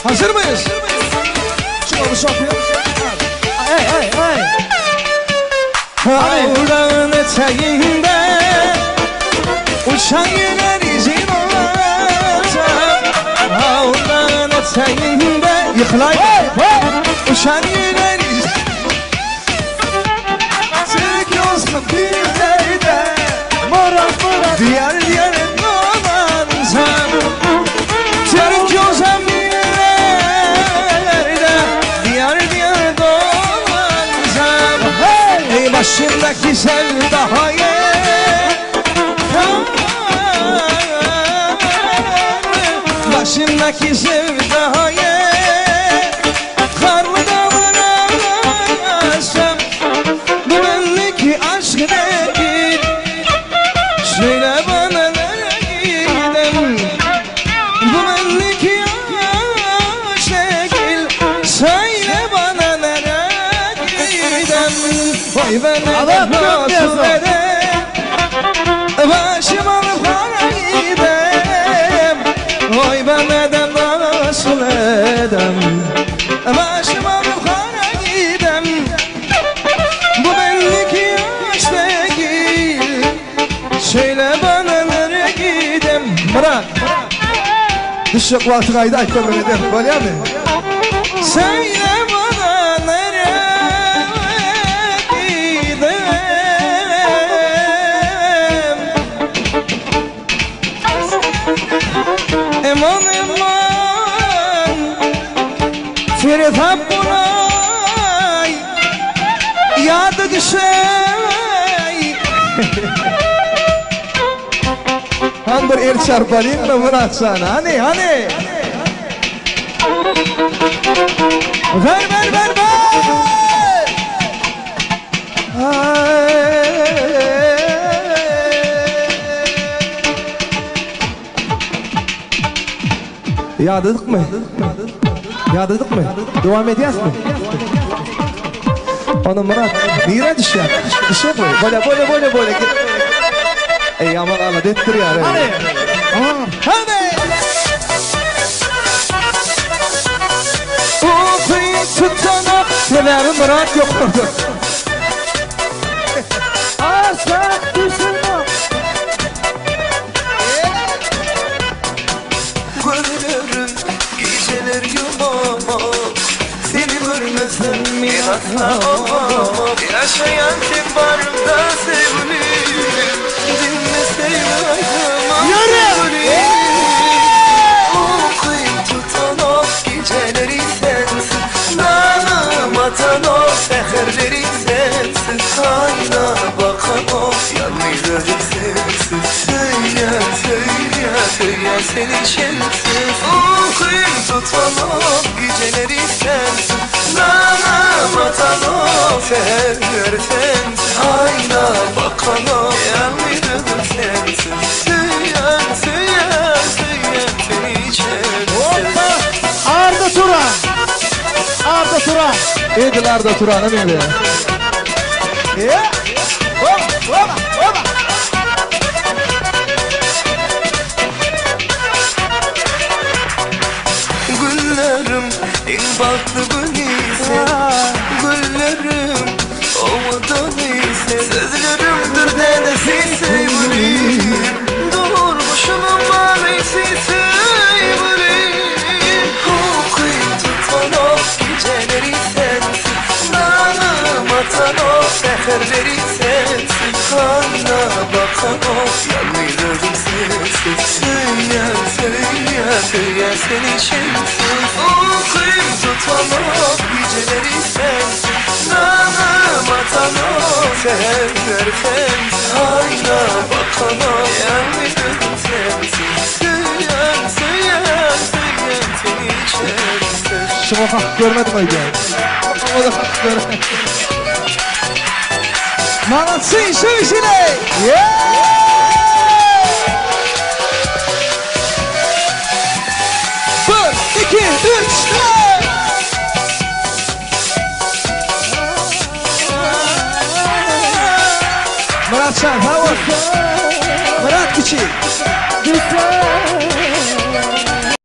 Hazır mıyız? Çıkalım şapıyor. Hey. Ağrağın eteğinde uçan güler izin olacak. Ağrağın eteğinde yıkılaydı. Uçan güler izin. Türk olsun bizlerde morak diyar diyar dolanacak. Türk olsun bizlerde diyar diyar dolanacak. Ey başımdaki sevdayı başımdaki sevdayı karlı dağlara açsam bu bendeki aşk değil. Söyle bana nereye gidem bu bendeki aşk değil. Söyle bana nereye gidem. Vay ben nasıl edem başım alıp para gidem. Vay ben nasıl edem başım alıp para gidem. Bu bendeki aşk değil. Söyle bana nereye gidem. Bırak Düşecek vakti kaydı ayıkta böyle der. Böyle mi? Söyle bana nereye gidem. Eman Ferit Abdulay yadı düşey. Handır el çarparayım da bırak sana. Hani ver Yağdırdık mı? Devam ediyoruz mu? Onu Murat, nire düşer? Düşer mi? Böyle. Ey aman Allah, dettir ya. Hadi! Ufayı tutana severim Murat yok mudur? Aşk düşürme. Geceler yumamam seni görmesem yatamam. Yaşayan tek varım da sevgilim dinlesem aytamam. Okuyup tutan o geceleri sensin, danım atan o seherleri sensin, ayna bakan o yanlıları sensin. Söyle senin şemsin. Okuyup tutan o geceleri sensin, danım atan o seherleri sensin, ayna bakan o yanlıları sensin. Söyleyen seni şemsin. Arda Turan. İyidir Arda Turan'ın öyle. Oba. Güllerim il baktı bu neyse, güllerim ovadan iyse, sözlerimdir dedesi sevgilim, doğurmuşumun mavisi sevgilim. Okuyup tutan o geceleri sensin, danım atan o seherleri sensin, kanına bakan o yanlılarım sensin. Söyle senin şemsin. Okuyup tutan o geceleri sensin, danım atan o seherler sensin, ayna bakan o yanlılarım sensin. Söyleyen seni şemsin. Şuna hak görmedim öyle. O da hak görmedim. Manatsı işine. Bir, iki, üç, dört. Murat Şen, hava. Murat Küçük.